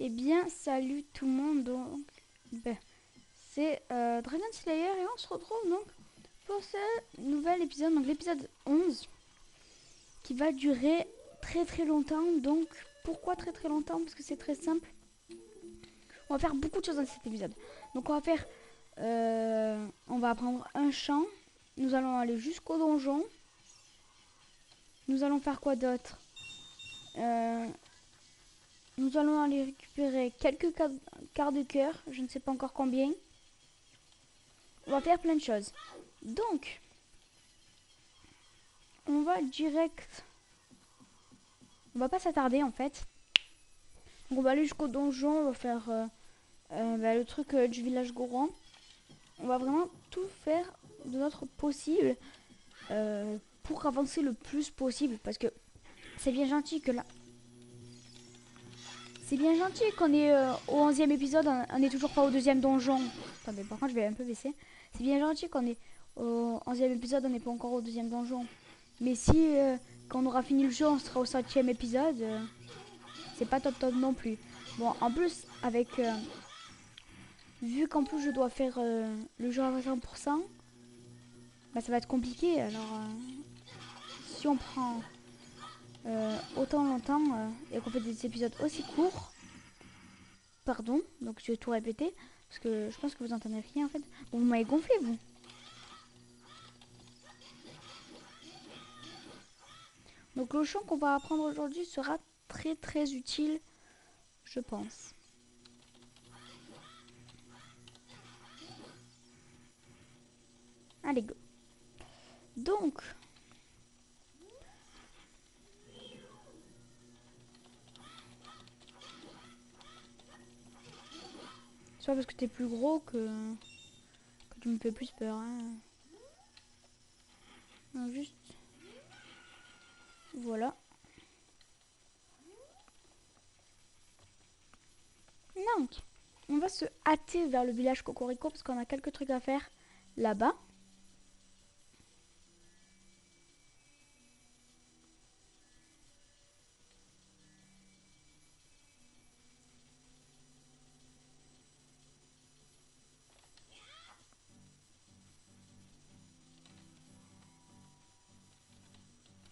Eh bien, salut tout le monde. Donc, c'est Dragon Slayer et on se retrouve donc pour ce nouvel épisode, donc l'épisode 11, qui va durer très très longtemps. Donc, pourquoi très très longtemps? Parce que c'est très simple. On va faire beaucoup de choses dans cet épisode. Donc, on va apprendre un chant. Nous allons aller jusqu'au donjon. Nous allons faire quoi d'autre? Nous allons aller récupérer quelques quarts de cœur. Je ne sais pas encore combien. On va faire plein de choses. Donc, on va direct. On va pas s'attarder en fait. Donc on va aller jusqu'au donjon. On va faire le truc du village Goron. On va vraiment tout faire de notre possible pour avancer le plus possible. Parce que c'est bien gentil que là. C'est bien gentil qu'on est au 11e épisode. On n'est toujours pas au deuxième donjon. Attendez, par contre, je vais un peu baisser. C'est bien gentil qu'on est au 11e épisode. On n'est pas encore au deuxième donjon. Mais si quand on aura fini le jeu, on sera au 7e épisode, c'est pas top top non plus. Bon, en plus, vu qu'en plus je dois faire le jeu à 100%, bah, ça va être compliqué. Alors, si on prend autant longtemps et qu'on fait des épisodes aussi courts, pardon, donc je vais tout répéter, parce que je pense que vous entendez rien en fait. Bon, vous m'avez gonflé, vous. Donc le chant qu'on va apprendre aujourd'hui sera très très utile, je pense. Allez, go. Donc, soit parce que t'es plus gros que tu me fais plus peur. Hein. Non, juste, voilà. Donc, on va se hâter vers le village Cocorico parce qu'on a quelques trucs à faire là-bas.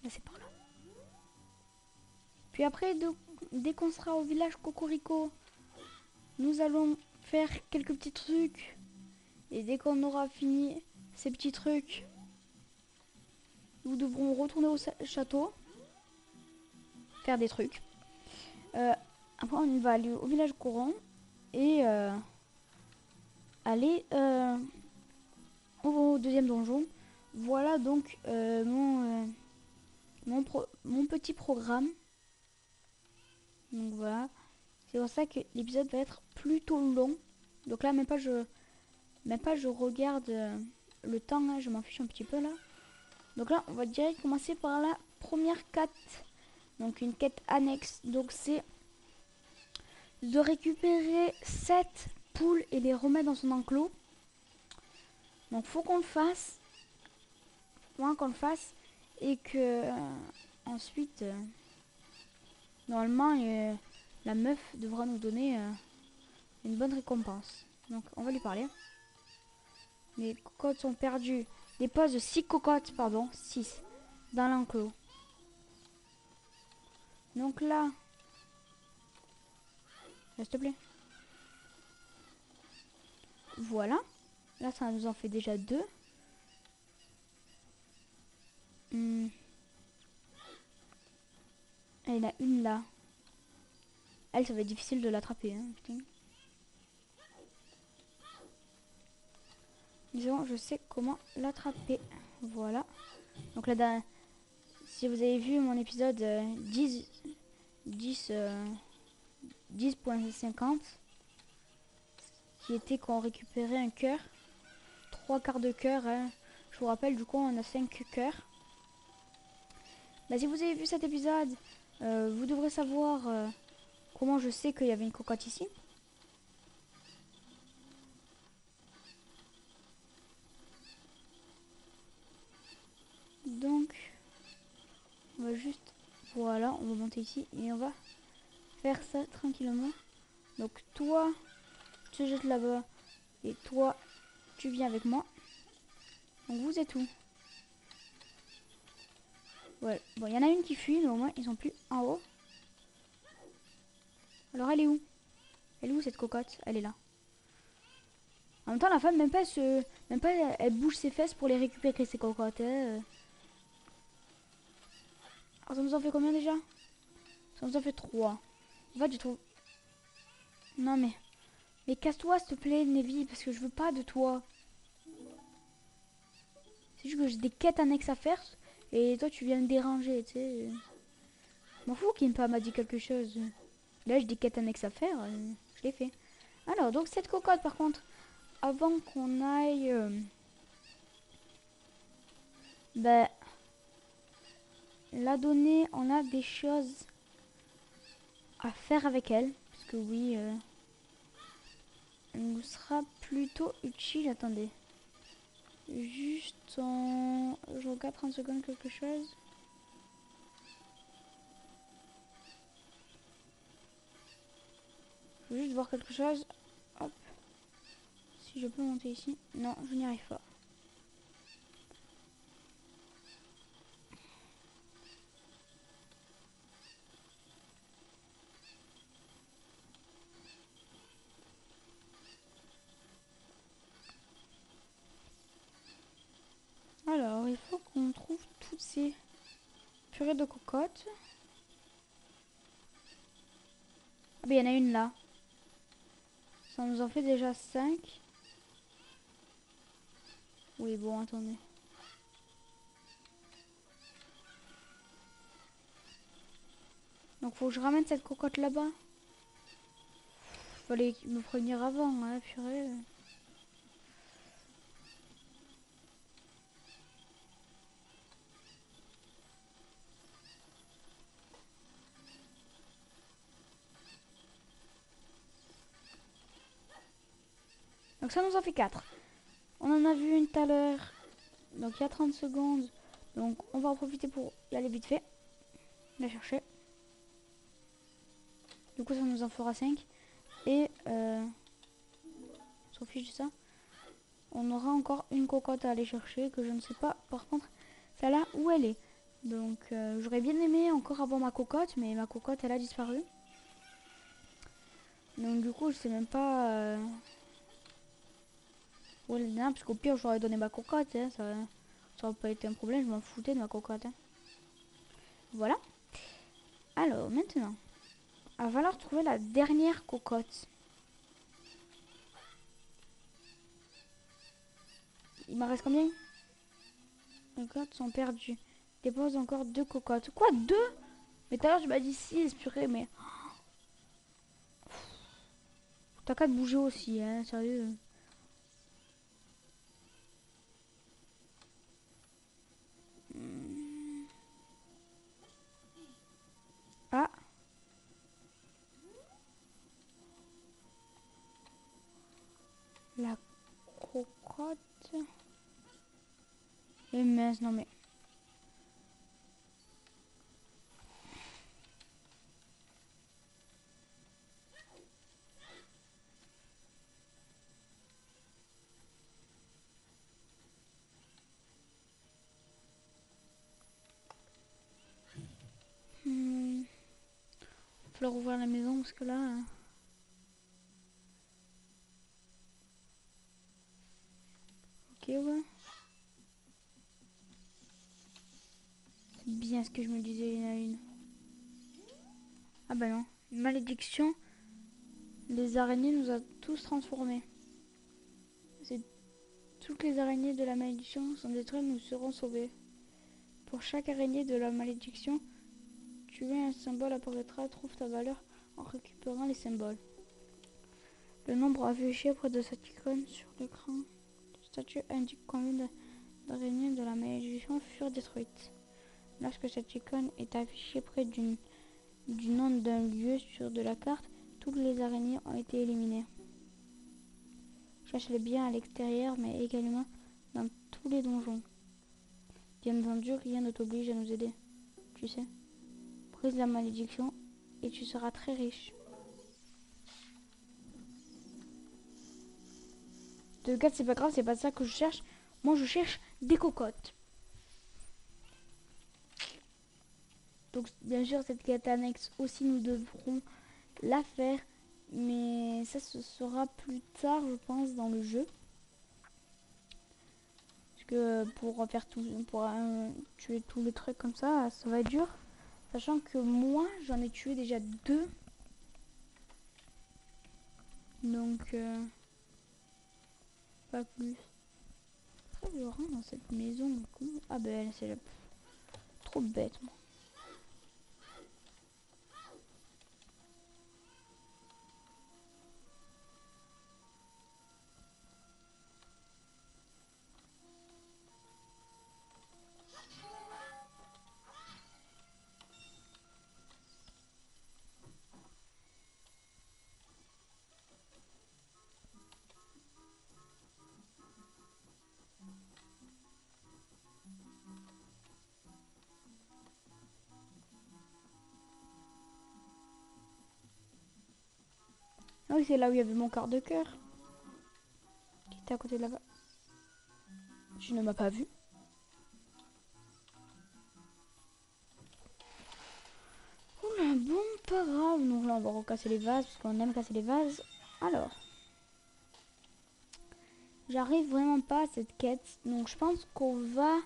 Là, c'est par là. Puis après, dès qu'on sera au village Cocorico, nous allons faire quelques petits trucs. Et dès qu'on aura fini ces petits trucs, nous devrons retourner au château, faire des trucs. Après, on va aller au village courant et aller au deuxième donjon. Voilà donc mon petit programme. Donc voilà. C'est pour ça que l'épisode va être plutôt long. Donc là, même pas je regarde le temps, là, je m'en fiche un petit peu là. Donc là, on va direct commencer par la première quête. Donc une quête annexe. Donc c'est de récupérer 7 poules et les remettre dans son enclos. Donc faut qu'on le fasse. Qu'on le fasse. Et que ensuite, normalement, la meuf devra nous donner une bonne récompense. Donc on va lui parler. Les cocottes sont perdues. Dépose 6 cocottes, pardon, 6 dans l'enclos. Donc là, s'il te plaît. Voilà. Là, ça nous en fait déjà 2. Il y en a une là. Elle, ça va être difficile de l'attraper. Hein, putain. Disons, je sais comment l'attraper. Voilà. Donc là, si vous avez vu mon épisode 10.50, qui était qu'on récupérait un cœur, 3 quarts de cœur. Hein. Je vous rappelle, du coup, on a 5 cœurs. Bah, si vous avez vu cet épisode, vous devrez savoir comment je sais qu'il y avait une cocotte ici. Donc, on va juste... Voilà, on va monter ici et on va faire ça tranquillement. Donc toi, tu te jettes là-bas. Et toi, tu viens avec moi. Donc vous êtes où? Ouais, bon, il y en a une qui fuit, mais au moins ils sont plus en haut. Alors elle est où? Elle est où cette cocotte? Elle est là. En même temps, la femme, même pas, elle bouge ses fesses pour les récupérer, ses cocottes. Hein. Alors ça nous en fait combien déjà? Ça nous en fait 3. En fait, je trouve... Non mais... Mais casse-toi, s'il te plaît, Nevi, parce que je veux pas de toi. C'est juste que j'ai des quêtes annexes à faire. Et toi, tu viens me déranger, tu sais. Je m'en fous qu'Impa m'a dit quelque chose. Là, j'ai des quêtes annexes à faire. Je l'ai fait. Alors, donc cette cocotte, par contre, avant qu'on aille... ben, la donner, on a des choses à faire avec elle. Parce que oui, elle nous sera plutôt utile. Attendez. Juste en... Je regarde 30 secondes quelque chose. Je veux juste voir quelque chose. Hop. Si je peux monter ici. Non, je n'y arrive pas. Alors, il faut qu'on trouve toutes ces purées de cocottes. Ah, ben il y en a une là. Ça nous en fait déjà 5. Oui, bon, attendez. Donc, faut que je ramène cette cocotte là-bas. Fallait me prévenir avant, hein, purée. Donc, ça nous en fait 4. On en a vu une tout à l'heure. Donc, il y a 30 secondes. Donc, on va en profiter pour y aller vite fait. La chercher. Du coup, ça nous en fera 5. Et, on s'en fiche de ça. On aura encore une cocotte à aller chercher que je ne sais pas. Par contre, celle-là, où elle est. Donc, j'aurais bien aimé encore avoir ma cocotte, mais ma cocotte, elle a disparu. Donc, du coup, je sais même pas où elle est. Parce qu'au pire, j'aurais donné ma cocotte. Hein, ça aurait pas été un problème. Je m'en foutais de ma cocotte. Hein. Voilà. Alors, maintenant, il va falloir trouver la dernière cocotte. Il m'en reste combien? Les cocottes sont perdues. Dépose encore 2 cocottes. Quoi, 2? Mais tout à l'heure, tu m'as dit 6, purée, mais... T'as qu'à te bouger aussi, hein, sérieux. Ah. La cocotte. Et mince, non mais... Il va falloir ouvrir la maison parce que là... Ok, ouais. C'est bien ce que je me disais, il y en a une. Ah bah non. Une malédiction. Les araignées nous a tous transformés. C'est... Toutes les araignées de la malédiction sont détruites, nous serons sauvés. Pour chaque araignée de la malédiction, tuer un symbole apparaîtra, trouve ta valeur en récupérant les symboles. Le nombre affiché près de cette icône sur l'écran du statut indique combien d'araignées de la malédiction furent détruites. Lorsque cette icône est affichée près du nom d'un lieu sur de la carte, toutes les araignées ont été éliminées. Cherche-les bien à l'extérieur, mais également dans tous les donjons. Bien entendu, rien ne t'oblige à nous aider. Tu sais. Brise la malédiction et tu seras très riche. De 4, c'est pas grave, c'est pas ça que je cherche. Moi, je cherche des cocottes. Donc, bien sûr, cette quête annexe aussi, nous devrons la faire. Mais ça, ce sera plus tard, je pense, dans le jeu. Parce que pour faire tout, pour tuer tous les trucs comme ça va être dur. Sachant que moi, j'en ai tué déjà 2. Donc, pas plus. Après, je rentre dans cette maison. Du coup. Ah ben, c'est trop bête, moi. Ah oui, c'est là où il y avait mon quart de cœur. Qui était à côté de là-bas. Tu ne m'as pas vu. Oula, bon, pas grave. Donc là, on va recasser les vases parce qu'on aime casser les vases. Alors. J'arrive vraiment pas à cette quête. Donc je pense qu'on va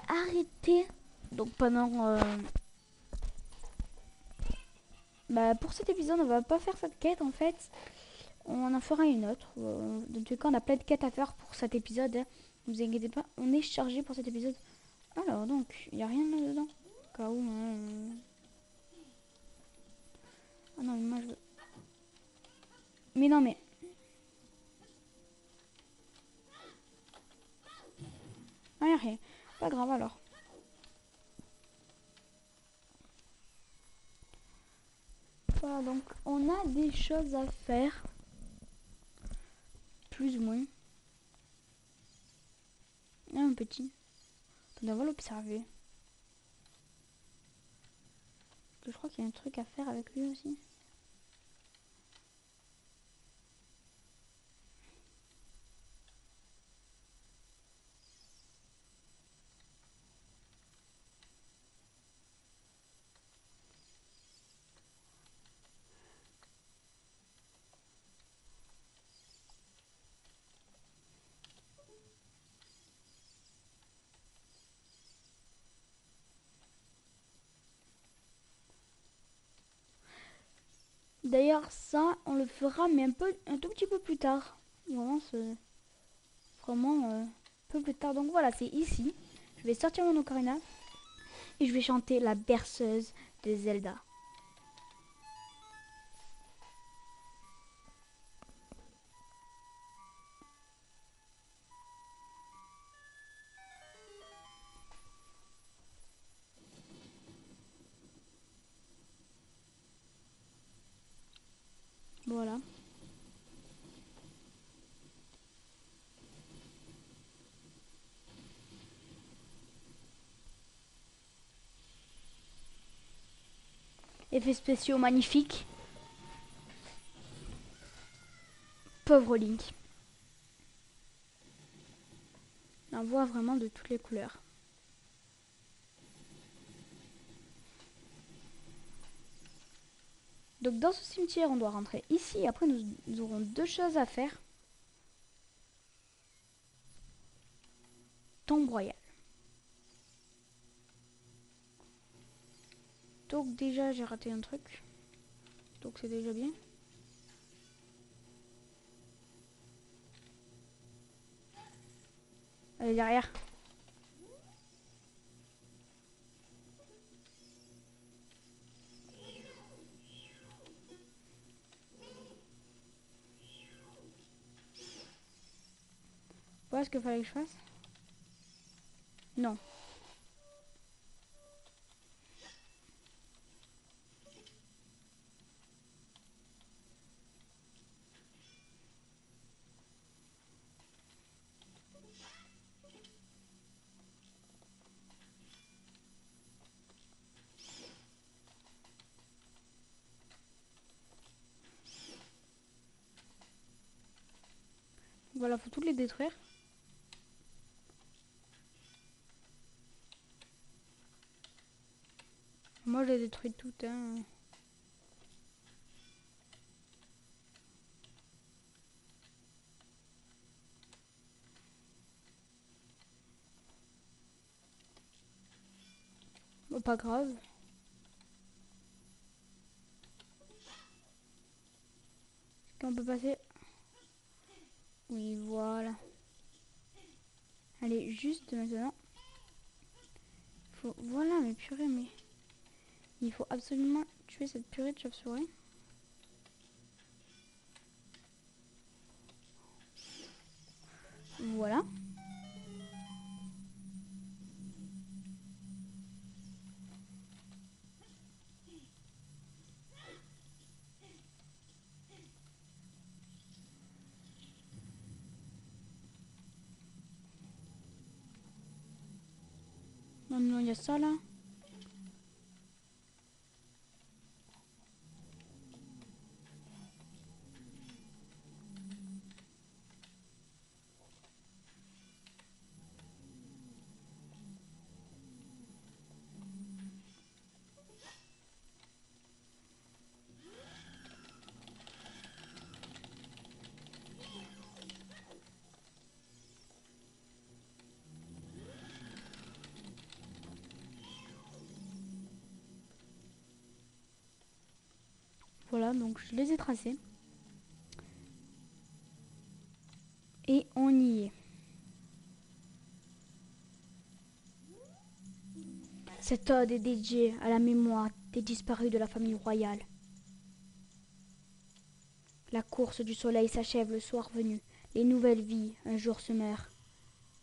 arrêter. Donc pendant... pour cet épisode, on va pas faire cette quête en fait. On en fera une autre. Dans tous les cas, on a plein de quêtes à faire pour cet épisode. Hein. Ne vous inquiétez pas, on est chargé pour cet épisode. Alors donc, il n'y a rien là-dedans. Cas où... Ah non, mais moi je veux... Mais non, mais... Ah, y a rien. Pas grave alors. Voilà, donc on a des choses à faire. Plus ou moins. Ah, un petit. On va l'observer. Je crois qu'il y a un truc à faire avec lui aussi. D'ailleurs, ça, on le fera, mais un tout petit peu plus tard. Vraiment, c'est vraiment un peu plus tard. Donc voilà, c'est ici. Je vais sortir mon ocarina et je vais chanter la berceuse de Zelda. Voilà. Effets spéciaux magnifiques. Pauvre Link. On voit vraiment de toutes les couleurs. Donc dans ce cimetière, on doit rentrer ici. Après, nous aurons 2 choses à faire. Tombe royale. Donc déjà, j'ai raté un truc. Donc c'est déjà bien. Allez, derrière. Voilà ce qu'il fallait que je fasse. Non. Voilà, faut toutes les détruire. Moi, je les détruis toutes, hein. Bon, pas grave. Est-ce qu'on peut passer? Oui, voilà. Allez, juste maintenant. Faut... Voilà, mais purée, mais... Il faut absolument tuer cette purée de chauve-souris. Voilà. Maintenant, il y a ça, là. Voilà, donc je les ai tracés. Et on y est. Cette ode est dédiée à la mémoire des disparus de la famille royale. La course du soleil s'achève le soir venu. Les nouvelles vies, un jour se meurent.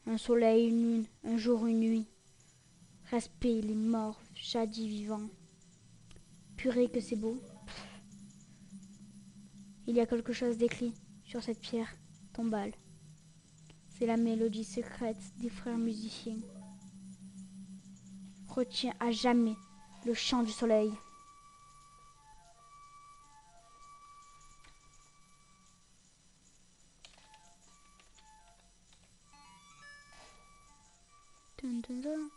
Un soleil, une lune, un jour, une nuit. Respect les morts, jadis vivants. Purée que c'est beau. Il y a quelque chose d'écrit sur cette pierre tombale. C'est la mélodie secrète des frères musiciens. Retiens à jamais le chant du soleil. Dun, dun, dun,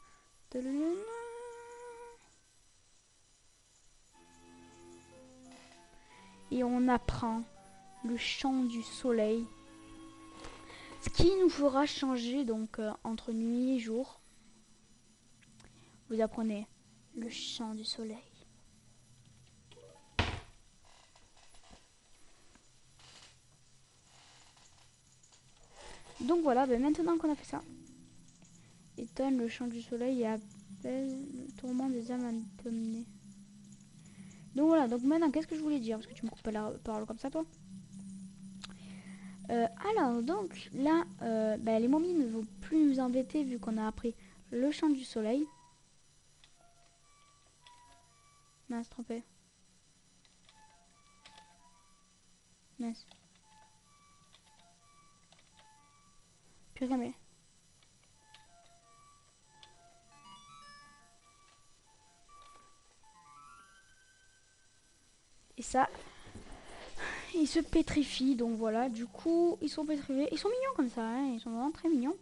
dun, dun, dun. Et on apprend le chant du soleil. Ce qui nous fera changer donc entre nuit et jour. Vous apprenez le chant du soleil. Donc voilà, ben maintenant qu'on a fait ça, étonne le chant du soleil et appelle le tourment des âmes indominées. Donc voilà, donc maintenant qu'est-ce que je voulais dire? Parce que tu me coupes pas la parole comme ça toi. Alors donc là, ben, les momies ne vont plus nous embêter vu qu'on a appris le chant du soleil. Mince, trompé. Mince. Purée mais... Et ça, ils se pétrifient, donc voilà, du coup, ils sont pétrifiés. Ils sont mignons comme ça, hein, ils sont vraiment très mignons.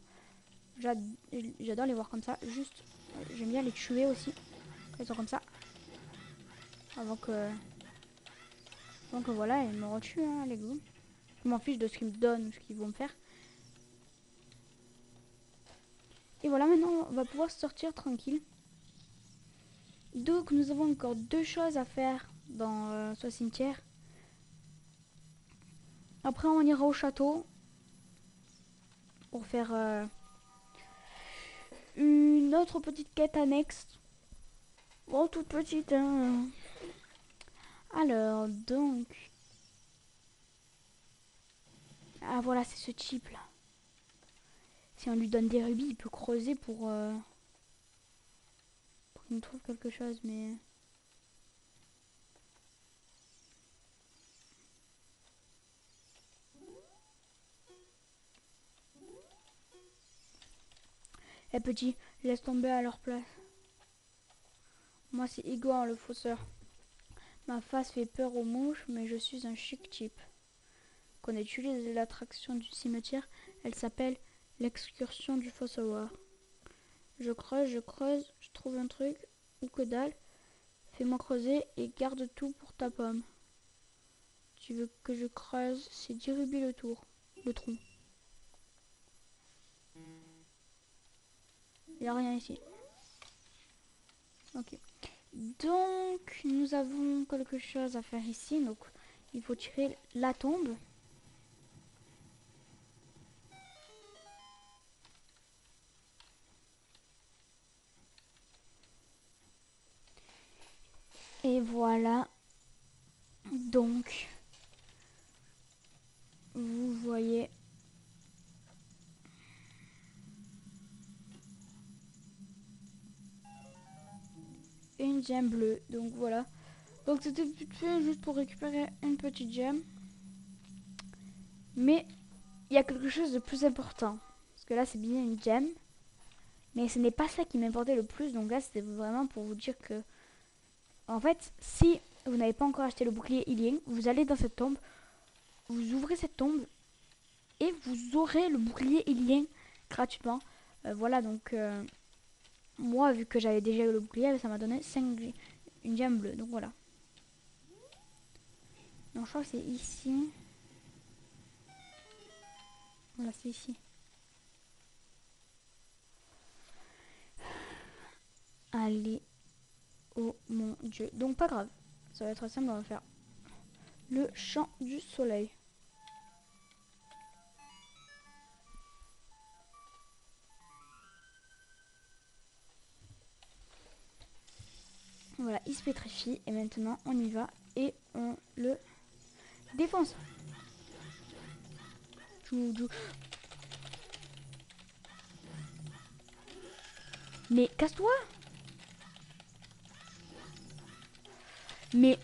J'adore les voir comme ça, juste, j'aime bien les tuer aussi, quand ils sont comme ça. Avant que voilà, ils me retuent, hein, les gars. Je m'en fiche de ce qu'ils me donnent ou ce qu'ils vont me faire. Et voilà, maintenant, on va pouvoir sortir tranquille. Donc, nous avons encore deux choses à faire dans ce cimetière. Après, on ira au château pour faire une autre petite quête annexe. Bon, toute petite, hein. Alors, donc... Ah, voilà, c'est ce type-là. Si on lui donne des rubis, il peut creuser pour qu'il nous trouve quelque chose, mais... Eh petit, laisse tomber à leur place. Moi, c'est Igor, le fausseur. Ma face fait peur aux mouches, mais je suis un chic type. qu'on utilise l'attraction du cimetière. Elle s'appelle l'excursion du fossoir. Je creuse, je trouve un truc ou que dalle. Fais-moi creuser et garde tout pour ta pomme. Tu veux que je creuse? C'est 10 rubis le tour. Le trou. Il n'y a rien ici. Ok. Donc, nous avons quelque chose à faire ici. Donc, il faut tirer la tombe. Et voilà. Donc, vous voyez. Une gemme bleue. Donc, voilà. Donc, c'était vite fait juste pour récupérer une petite gemme. Mais, il y a quelque chose de plus important. Parce que là, c'est bien une gemme. Mais ce n'est pas ça qui m'importait le plus. Donc là, c'était vraiment pour vous dire que... En fait, si vous n'avez pas encore acheté le bouclier ilien, vous allez dans cette tombe. Vous ouvrez cette tombe. Et vous aurez le bouclier ilien gratuitement. Voilà, donc... moi, vu que j'avais déjà eu le bouclier, ça m'a donné 5... une gemme bleue. Donc voilà. Donc je crois que c'est ici. Voilà, c'est ici. Allez. Oh mon dieu. Donc pas grave. Ça va être simple, on va faire le chant du soleil. Voilà, il se pétrifie. Et maintenant, on y va. Et on le défonce. Mais casse-toi. Mais...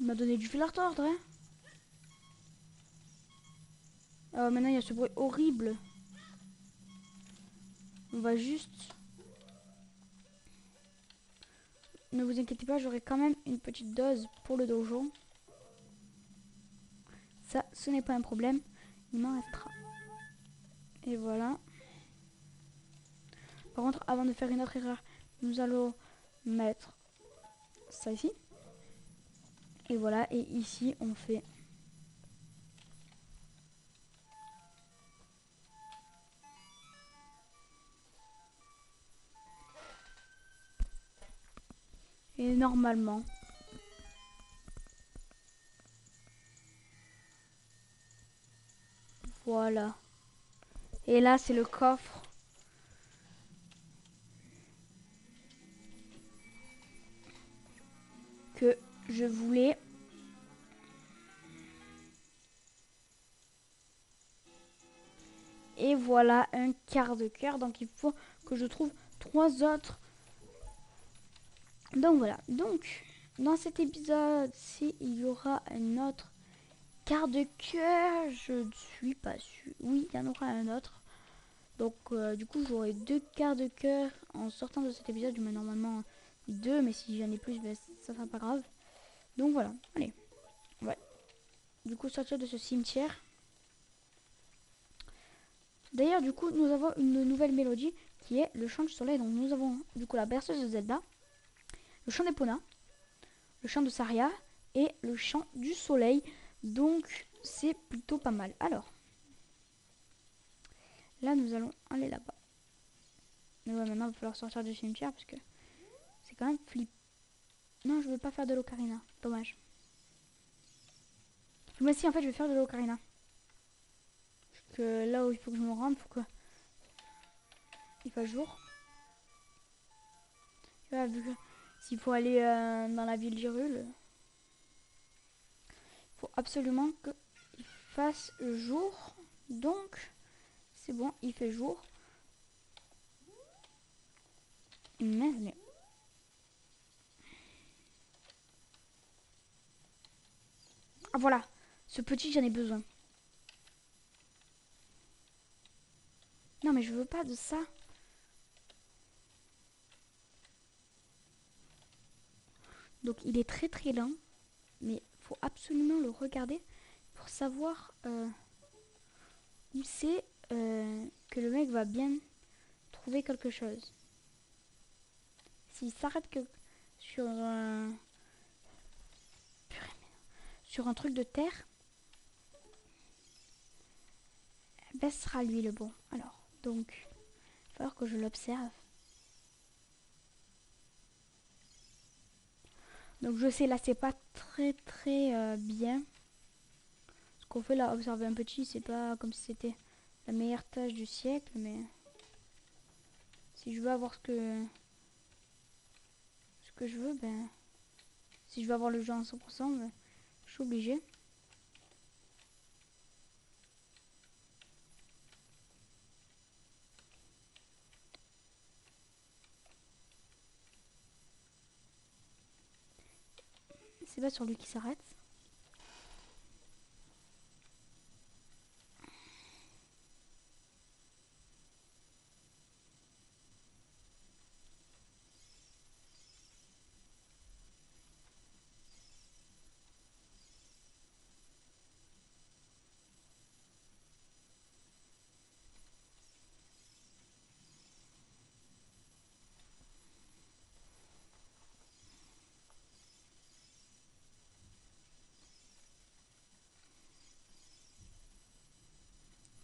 il m'a donné du fil à retordre, hein. Oh, maintenant, il y a ce bruit horrible. On va juste... ne vous inquiétez pas, j'aurai quand même une petite dose pour le dojo. Ça, ce n'est pas un problème. Il m'en restera. Et voilà. Par contre, avant de faire une autre erreur, nous allons mettre ça ici. Et voilà. Et ici, on fait... et normalement... voilà. Et là, c'est le coffre. Que je voulais. Et voilà un quart de cœur. Donc il faut que je trouve 3 autres. Donc voilà. Donc dans cet épisode-ci, il y aura un autre quart de cœur. Je ne suis pas sûre. Oui, il y en aura un autre. Donc du coup, j'aurai 2 quarts de cœur en sortant de cet épisode. Mais normalement 2. Mais si j'en ai plus, ben, ça sera pas grave. Donc voilà. Allez. Ouais. Du coup, sortir de ce cimetière. D'ailleurs, du coup, nous avons une nouvelle mélodie qui est le chant du soleil. Donc, nous avons du coup la berceuse de Zelda, le chant d'Epona, le chant de Saria et le chant du soleil. Donc, c'est plutôt pas mal. Alors, là, nous allons aller là-bas. Mais ouais, maintenant, il va falloir sortir du cimetière parce que c'est quand même flip. Non, je veux pas faire de l'ocarina. Dommage. Mais si, en fait, je vais faire de l'ocarina. Parce que là où il faut que je me rende, il faut que il fasse jour. Là, vu que s'il faut aller dans la ville d'Hyrule, il faut absolument qu'il fasse jour. Donc, c'est bon, il fait jour. Mais... ah voilà, ce petit, j'en ai besoin. Non, mais je veux pas de ça. Donc il est très très lent. Mais faut absolument le regarder pour savoir où c'est que le mec va bien trouver quelque chose. S'il s'arrête que sur un truc de terre, ben, ce sera lui le bon. Alors, donc, il va falloir que je l'observe. Donc je sais, là c'est pas très très bien. Ce qu'on fait là, observer un petit, c'est pas comme si c'était la meilleure tâche du siècle, mais si je veux avoir ce que je veux, ben si je veux avoir le jeu à 100%, ben, je suis obligée. C'est pas sur lui qui s'arrête.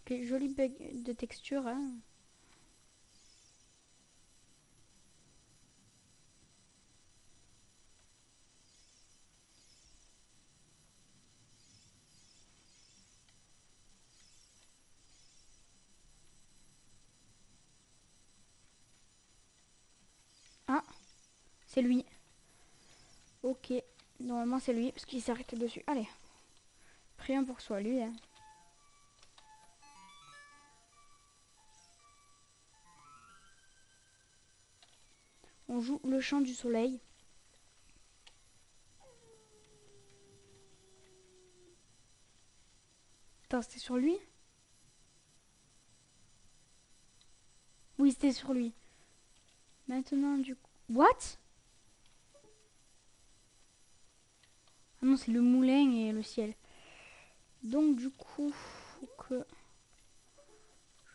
Ok, joli bug de texture, hein. Ah, c'est lui. Ok, normalement c'est lui, parce qu'il s'est arrêté dessus. Allez, pris un pour soi, lui. Hein. On joue le chant du soleil. Attends, c'était sur lui? Oui, c'était sur lui. Maintenant, du coup... What? Ah non, c'est le moulin et le ciel. Donc, du coup, faut que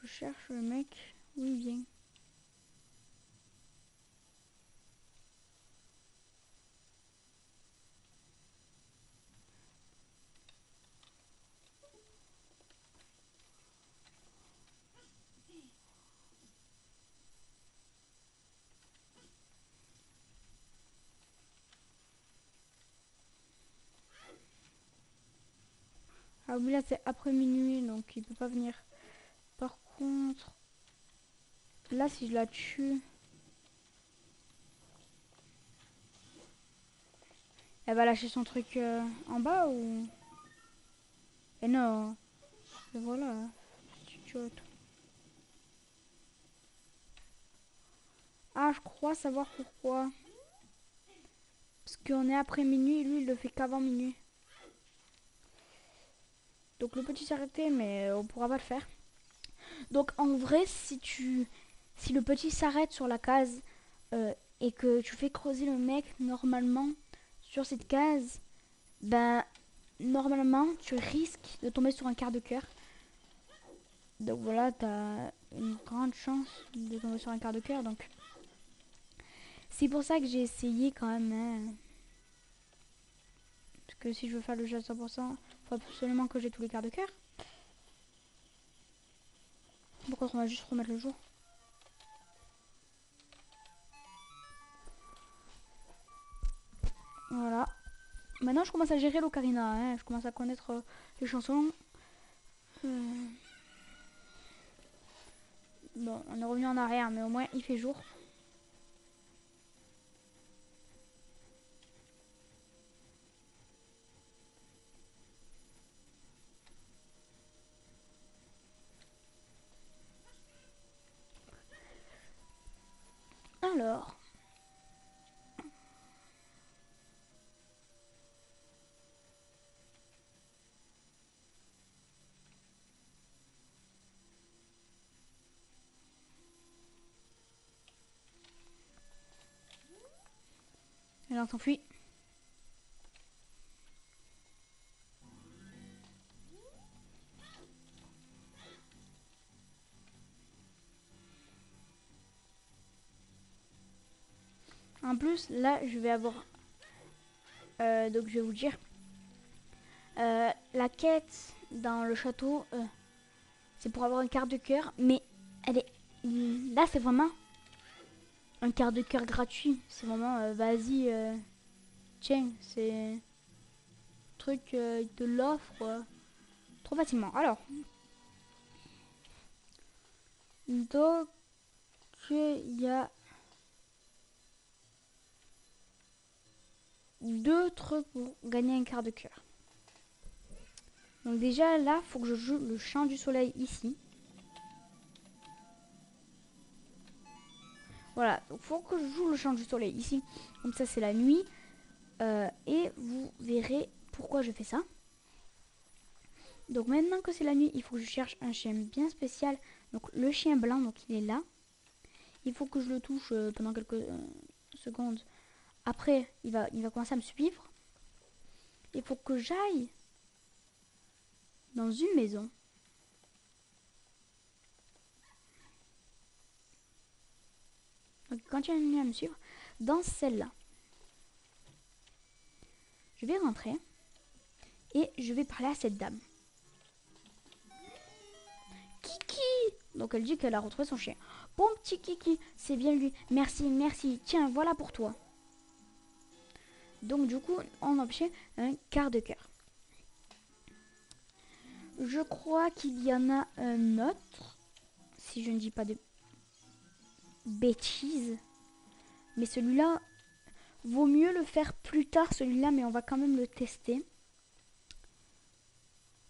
je cherche le mec. Où il vient? Ah oui, là, c'est après minuit, donc il peut pas venir. Par contre, là, si je la tue... Elle va lâcher son truc en bas ou... Eh non. Et voilà. Tu vois tout. Ah, je crois savoir pourquoi. Parce qu'on est après minuit, lui, il le fait qu'avant minuit. Donc le petit s'est arrêté, mais on pourra pas le faire. Donc en vrai, si le petit s'arrête sur la case et que tu fais creuser le mec normalement sur cette case, ben normalement tu risques de tomber sur un quart de cœur. Donc voilà, t'as une grande chance de tomber sur un quart de cœur. Donc c'est pour ça que j'ai essayé quand même. Hein. Parce que si je veux faire le jeu à 100%, faut absolument que j'ai tous les quarts de cœur. Pourquoi on va juste remettre le jour? Voilà. Maintenant, je commence à gérer l'ocarina. Hein. Je commence à connaître les chansons. Bon, on est revenu en arrière, mais au moins il fait jour. Alors. Elle s'enfuit. En plus, là, je vais avoir... donc, je vais vous dire. La quête dans le château, c'est pour avoir une carte de cœur. Mais elle est... Là, c'est vraiment un quart de cœur gratuit. C'est vraiment, vas-y, tiens, c'est... Truc, il te l'offre trop facilement. Alors. Donc, il y a... 2 trucs pour gagner un quart de cœur. Donc déjà là, faut que je joue le chant du soleil ici. Voilà, donc faut que je joue le chant du soleil ici. Comme ça c'est la nuit. Et vous verrez pourquoi je fais ça. Donc maintenant que c'est la nuit, il faut que je cherche un chien bien spécial. Donc le chien blanc, donc il est là. Il faut que je le touche pendant quelques secondes. Après, il va commencer à me suivre. Il faut que j'aille dans une maison. Donc quand il vient à me suivre, dans celle-là, je vais rentrer et je vais parler à cette dame. Kiki! Donc elle dit qu'elle a retrouvé son chien. Bon petit Kiki, c'est bien lui. Merci, merci. Tiens, voilà pour toi. Donc du coup, on a obtient un quart de cœur. Je crois qu'il y en a un autre, si je ne dis pas de bêtises. Mais celui-là, vaut mieux le faire plus tard, celui-là, mais on va quand même le tester.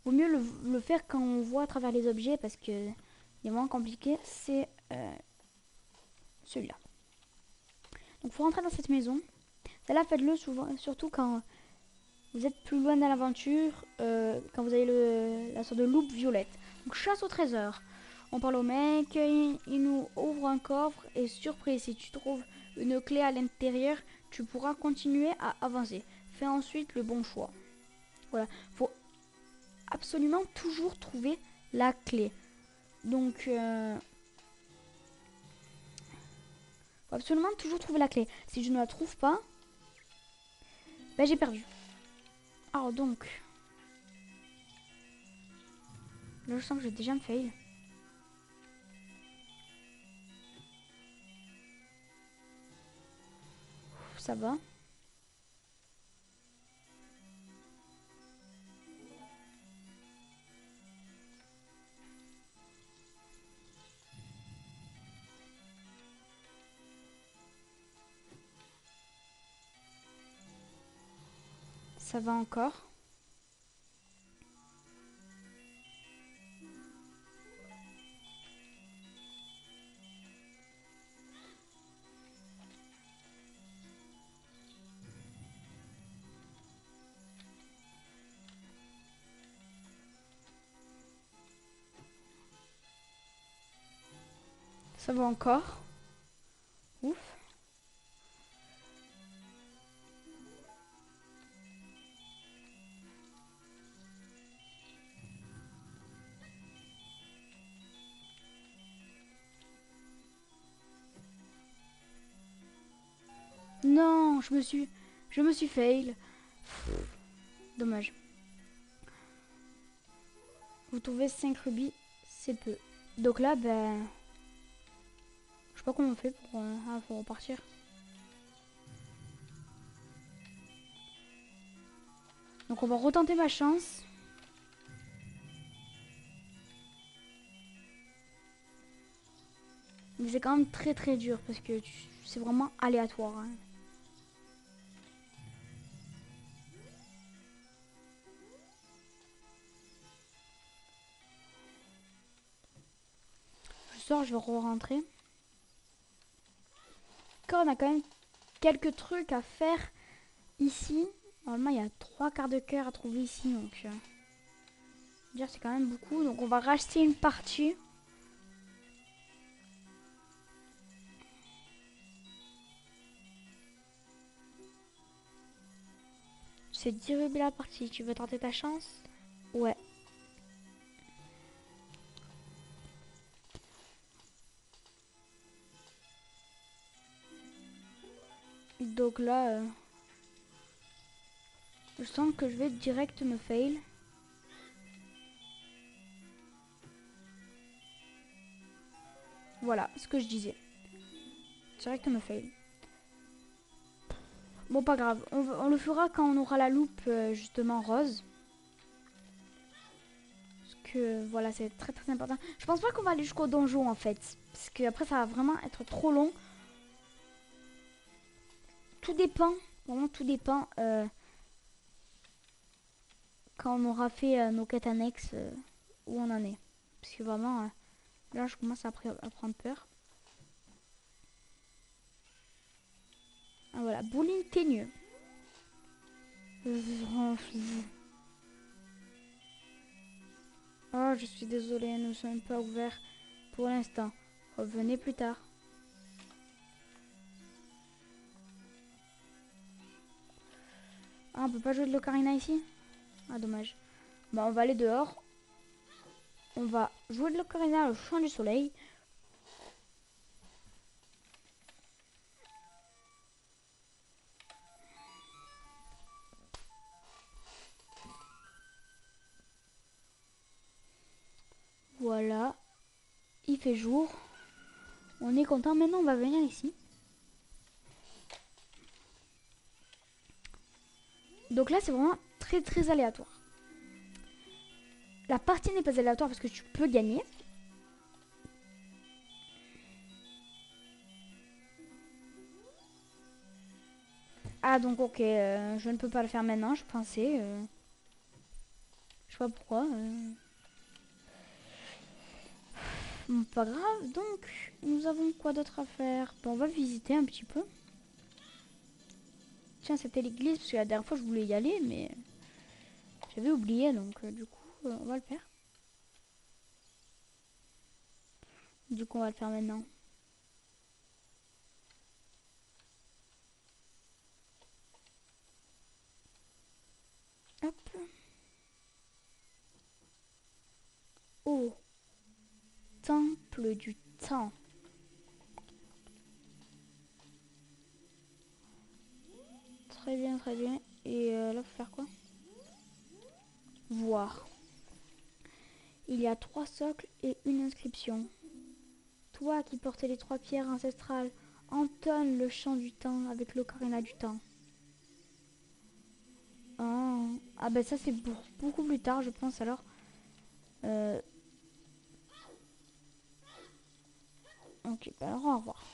Vaut mieux le faire quand on voit à travers les objets, parce que il est vraiment compliqué. C'est celui-là. Donc, faut rentrer dans cette maison. Celle-là, faites-le souvent, surtout quand vous êtes plus loin dans l'aventure, quand vous avez la sorte de loupe violette. Donc, chasse au trésor. On parle au mec, il nous ouvre un coffre et surprise, si tu trouves une clé à l'intérieur, tu pourras continuer à avancer. Fais ensuite le bon choix. Voilà, faut absolument toujours trouver la clé. Donc, faut absolument toujours trouver la clé. Si je ne la trouve pas, ben j'ai perdu. Alors donc, là je sens que j'ai déjà me fail. Ça va. Ça va encore. Ça va encore. Ouf. Non, je me suis fail. Pff, dommage. Vous trouvez 5 rubis, c'est peu. Donc là, ben, je sais pas comment on fait pour repartir. Donc on va retenter ma chance. Mais c'est quand même très très dur parce que c'est vraiment aléatoire. Hein. Je sors, je vais re-rentrer. On a quand même quelques trucs à faire ici. Normalement, il y a 3 quarts de cœur à trouver ici. Donc, dire c'est quand même beaucoup. Donc, on va racheter une partie. C'est 10 rubis la partie. Tu veux tenter ta chance? Ouais. Donc là, je sens que je vais direct me fail. Voilà, ce que je disais. Direct me fail. Bon, pas grave. On le fera quand on aura la loupe, justement, rose. Parce que, voilà, c'est très très important. Je pense pas qu'on va aller jusqu'au donjon, en fait. Parce que après ça va vraiment être trop long. Tout dépend. Vraiment, tout dépend. Quand on aura fait nos quêtes annexes, où on en est. Parce que vraiment, là, je commence à prendre peur. Ah, voilà, bowling teigneux. Oh, je suis désolée, nous ne sommes pas ouverts pour l'instant. Revenez plus tard. Ah, on peut pas jouer de l'ocarina ici? Ah, dommage. Bah, on va aller dehors. On va jouer de l'ocarina au champ du soleil. Voilà. Il fait jour. On est content. Maintenant, on va venir ici. Donc là, c'est vraiment très très aléatoire. La partie n'est pas aléatoire parce que tu peux gagner. Ah, donc ok, je ne peux pas le faire maintenant, je pensais. Je sais pas pourquoi. Bon, pas grave, donc nous avons quoi d'autre à faire? Bon, on va visiter un petit peu. Tiens, c'était l'église, parce que la dernière fois je voulais y aller, mais j'avais oublié, donc du coup, on va le faire. Du coup, on va le faire maintenant. Hop. Oh, temple du temps. Très bien, très bien. Et là, faut faire quoi? Voir. Il y a 3 socles et une inscription. Toi qui portais les 3 pierres ancestrales, entonne le chant du temps avec l'ocarina du temps. Oh. Ah bah ça c'est beaucoup plus tard je pense alors. Ok, bah alors on va voir.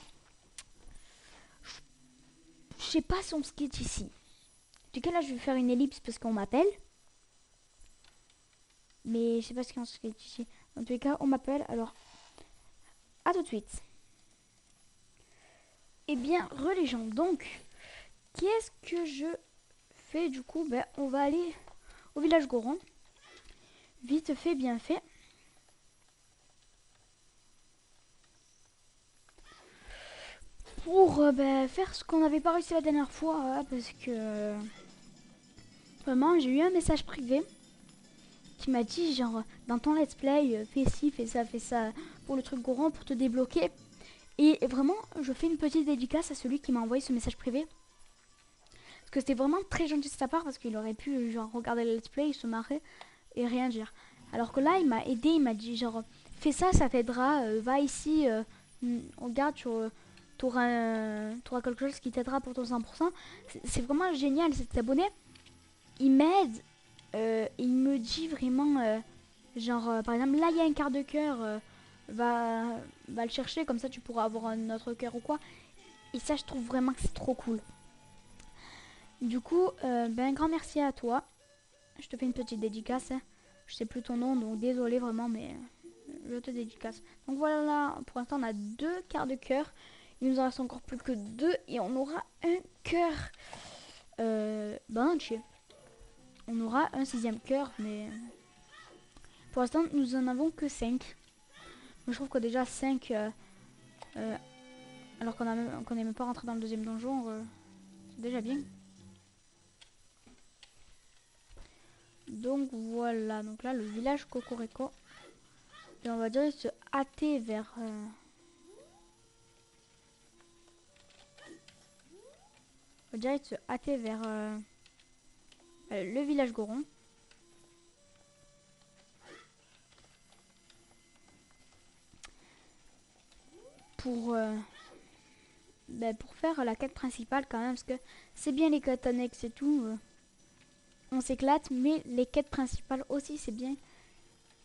Je sais pas si on skate ici. En tout cas là je vais faire une ellipse parce qu'on m'appelle. Mais je sais pas si on skate ici. En tous les cas on m'appelle alors. À tout de suite. Eh bien religion donc. Qu'est-ce que je fais du coup? Ben on va aller au village Goron. Vite fait, bien fait. Pour faire ce qu'on n'avait pas réussi la dernière fois. Parce que vraiment j'ai eu un message privé qui m'a dit genre dans ton let's play fais ci, fais ça pour le truc Goron pour te débloquer. Et vraiment je fais une petite dédicace à celui qui m'a envoyé ce message privé. Parce que c'était vraiment très gentil de sa part parce qu'il aurait pu genre regarder le let's play, se marrer et rien dire. Alors que là il m'a aidé, il m'a dit genre fais ça, ça t'aidera, va ici, regarde, t'auras quelque chose qui t'aidera pour ton 100%. C'est vraiment génial cet abonné. Il m'aide, il me dit vraiment, par exemple là il y a un quart de cœur, va le chercher, comme ça tu pourras avoir un autre cœur ou quoi. Et ça je trouve vraiment que c'est trop cool. Du coup, un grand merci à toi. Je te fais une petite dédicace. Hein. Je sais plus ton nom, donc désolé vraiment, mais je te dédicace. Donc voilà, là, pour l'instant, on a 2 quarts de cœur. Il nous en reste encore plus que 2 et on aura un cœur entier. On aura un 6e cœur, mais pour l'instant, nous en avons que 5. Mais je trouve que déjà 5, alors qu'on n'est même pas rentré dans le 2e donjon, c'est déjà bien. Donc voilà, donc là, le village Cocorico. Et on va dire se hâter vers... On va direct se hâter vers le village Goron. Pour, pour faire la quête principale quand même. Parce que c'est bien les quêtes annexes et tout. On s'éclate. Mais les quêtes principales aussi c'est bien.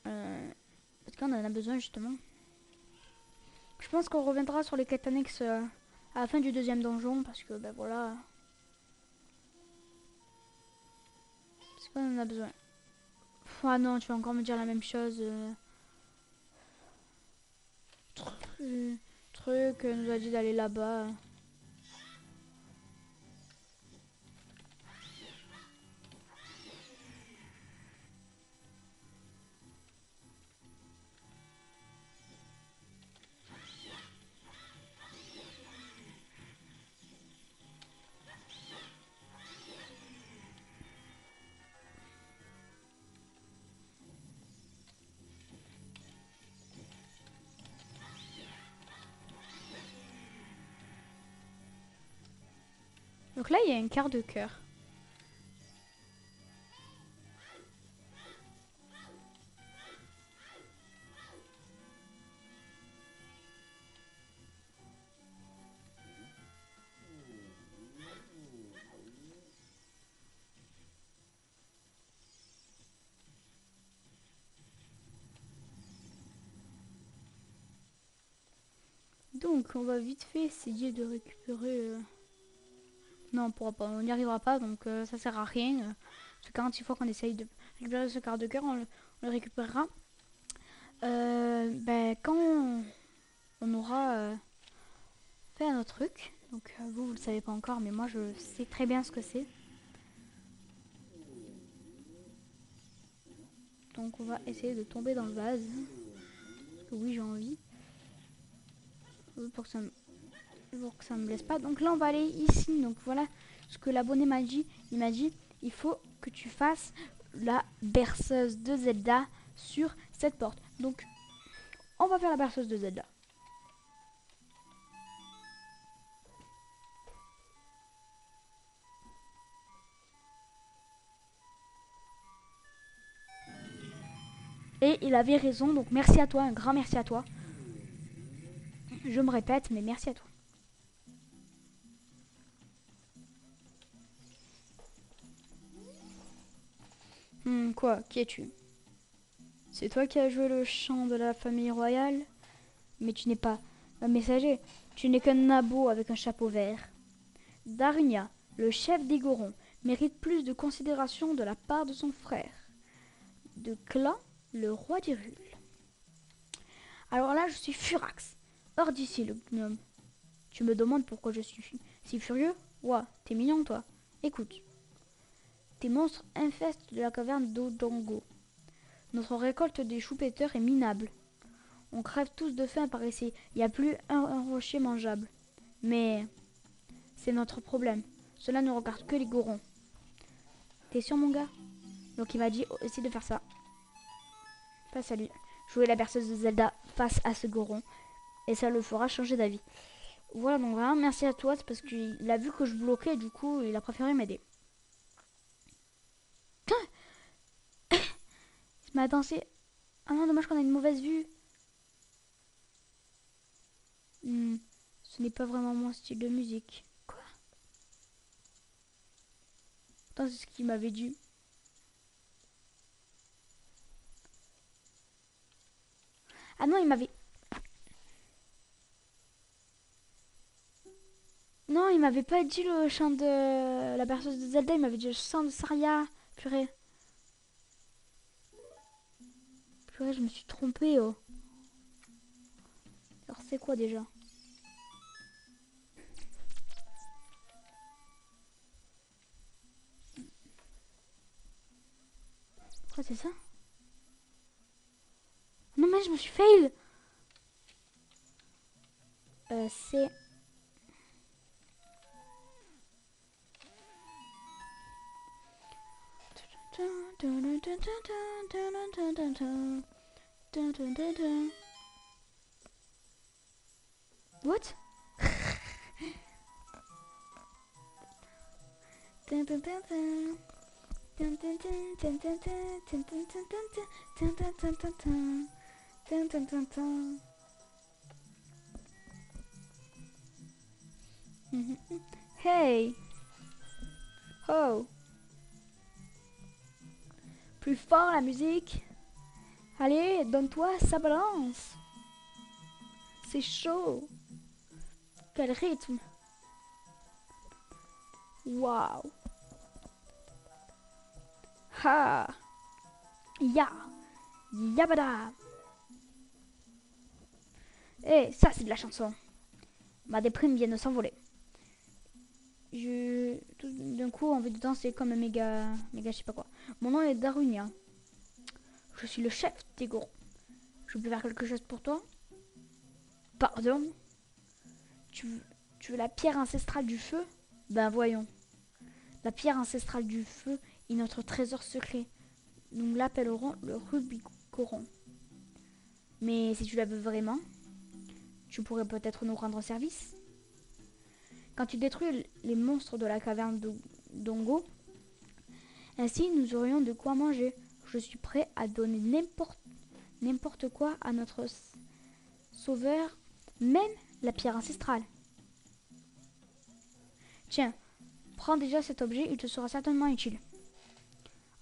Parce qu'on en a besoin justement. Je pense qu'on reviendra sur les quêtes annexes à la fin du deuxième donjon. Parce que voilà. Parce qu'on en a besoin. Ah non, tu vas encore me dire la même chose. Truc nous a dit d'aller là-bas. Donc là, il y a un quart de cœur. Donc, on va vite fait essayer de récupérer... Non, on pourra pas, on n'y arrivera pas, donc ça sert à rien. C'est 46 fois qu'on essaye de récupérer ce quart de cœur, on le récupérera. Quand on aura fait un autre truc. Donc vous le savez pas encore, mais moi je sais très bien ce que c'est. Donc on va essayer de tomber dans le vase. Parce que oui, j'ai envie. Pour que ça me blesse pas. Donc là on va aller ici. Donc voilà ce que l'abonné m'a dit. Il m'a dit, il faut que tu fasses la berceuse de Zelda sur cette porte. Donc on va faire la berceuse de Zelda. Et il avait raison, donc merci à toi, un grand merci à toi. Je me répète, mais merci à toi. Quoi? Qui es-tu? C'est toi qui as joué le chant de la famille royale? Mais tu n'es pas un messager. Tu n'es qu'un nabo avec un chapeau vert. Darunia, le chef des Gorons, mérite plus de considération de la part de son frère. De Clan, le roi d'Hyrule. Alors là, je suis furax. Hors d'ici, le gnome. Tu me demandes pourquoi je suis si furieux? Ouah, t'es mignon, toi. Écoute. Tes monstres infestent de la caverne d'Odango. Notre récolte des choux-péteurs est minable. On crève tous de faim par ici. Il n'y a plus un rocher mangeable. Mais c'est notre problème. Cela ne regarde que les Gorons. T'es sûr, mon gars? Donc il m'a dit aussi de faire ça. Face à lui. Jouer la berceuse de Zelda face à ce Goron. Et ça le fera changer d'avis. Voilà, donc vraiment merci à toi. C'est parce qu'il a vu que je bloquais. Du coup, il a préféré m'aider. Mais attends, c'est... Ah non, dommage qu'on a une mauvaise vue. Ce n'est pas vraiment mon style de musique. Quoi? Attends, c'est ce qu'il m'avait dit. Ah non, il m'avait... Non, il m'avait pas dit le chant de la berceuse de Zelda. Il m'avait dit le chant de Saria. Purée. Purée, je me suis trompée, oh. Alors c'est quoi déjà? Quoi, c'est ça? Non mais je me suis fail. C'est... What? Hey! Oh! Plus fort la musique! Allez, donne-toi, ça balance! C'est chaud! Quel rythme! Waouh! Ha! Ya! Yabada! Eh, ça c'est de la chanson. Ma déprime vient de s'envoler. D'un coup, envie de danser comme un méga je sais pas quoi. Mon nom est Darunia. Je suis le chef des gorons. Je peux faire quelque chose pour toi? Pardon? Tu veux la pierre ancestrale du feu? Ben voyons. La pierre ancestrale du feu est notre trésor secret. Nous l'appellerons le Rubicoron. Mais si tu la veux vraiment, tu pourrais peut-être nous rendre service. Quand tu détruis les monstres de la caverne d'Ongo, ainsi nous aurions de quoi manger. Je suis prêt à donner n'importe quoi à notre sauveur, même la pierre ancestrale. Tiens, prends déjà cet objet, il te sera certainement utile.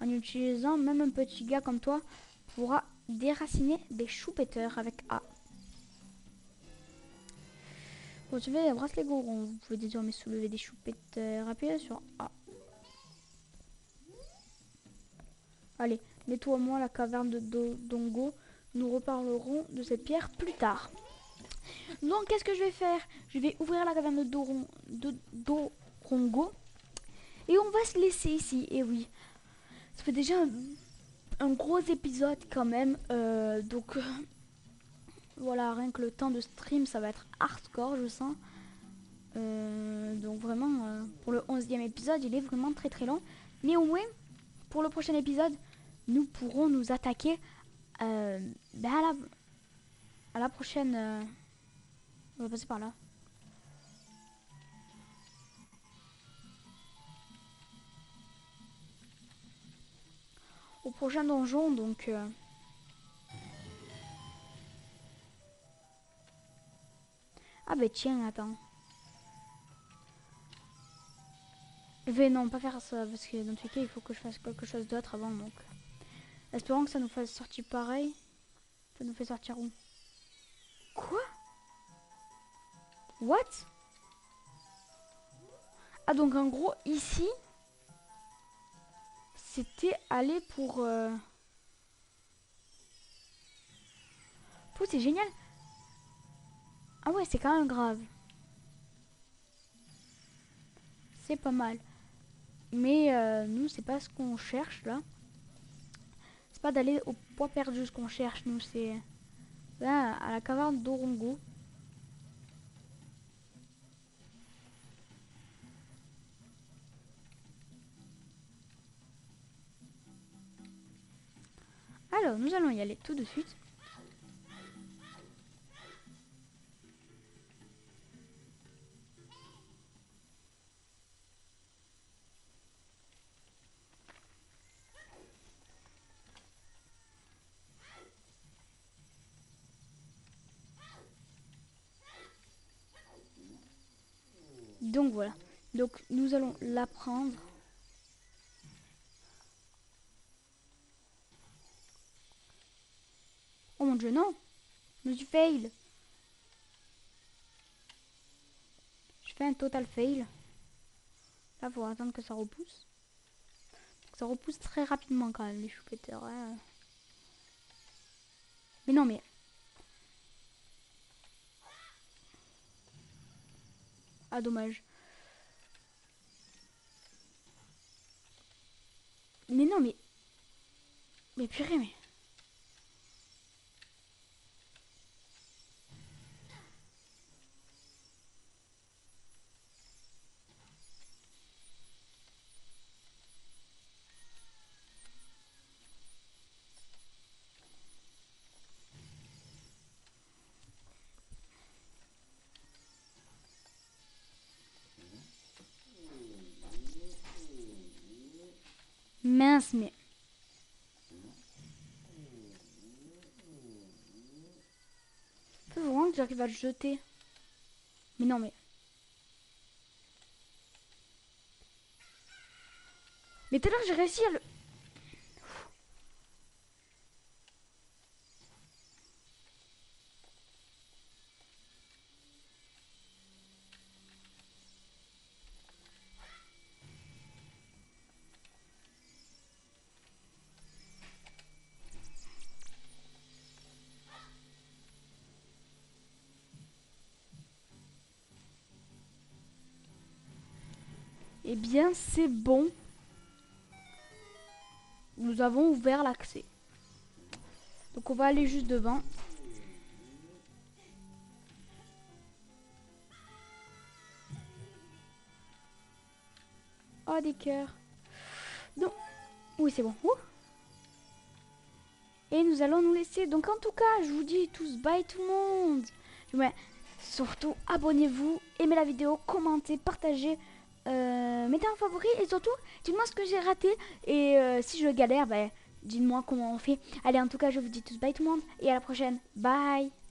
En utilisant, même un petit gars comme toi pourra déraciner des choux-péteurs avec A. Pour soulever les bracelets gorons, vous pouvez désormais soulever des choux-péteurs. Appuyez sur A. Allez, nettoie-moi la caverne de Dongo. Nous reparlerons de cette pierre plus tard. Donc, qu'est-ce que je vais faire? Je vais ouvrir la caverne de Dorongo. Et on va se laisser ici. Et oui, ça fait déjà un gros épisode quand même. Voilà, rien que le temps de stream, ça va être hardcore, je sens. Donc vraiment, pour le 11e épisode, il est vraiment très très long. Mais au moins, pour le prochain épisode, nous pourrons nous attaquer à la prochaine... on va passer par là. Au prochain donjon, donc... Ah bah tiens, attends. Je vais non pas faire ça, parce que dans tous les cas, il faut que je fasse quelque chose d'autre avant, donc... Espérons que ça nous fasse sortir pareil. Ça nous fait sortir où? Quoi? What? Ah donc en gros, ici... C'était aller pour... Oh, c'est génial. Ah ouais, c'est quand même grave. C'est pas mal. Mais nous, c'est pas ce qu'on cherche là. C'est pas d'aller au point perdu ce qu'on cherche. Nous, c'est là à la caverne d'Orongo. Alors, nous allons y aller tout de suite. Donc voilà. Donc nous allons la prendre. Oh mon dieu, non. Je suis fail. Je fais un total fail. Là, faut attendre que ça repousse. Ça repousse très rapidement quand même, les choupeteurs. Hein. Mais non, mais... Ah, dommage. Mais non, mais... Mais purée, mais... mince, mais... Faut vraiment que j'arrive à le jeter. Mais non, mais... Mais tout à l'heure, j'ai réussi à le... Eh bien, c'est bon. Nous avons ouvert l'accès. Donc on va aller juste devant. Oh, des cœurs. Non. Oui, c'est bon. Ouh. Et nous allons nous laisser. Donc en tout cas, je vous dis tous bye tout le monde. Ouais. Surtout, abonnez-vous, aimez la vidéo, commentez, partagez, mettez un favori et surtout, dites-moi ce que j'ai raté. Et si je galère, dites-moi comment on fait. Allez, en tout cas, je vous dis tous bye tout le monde et à la prochaine. Bye.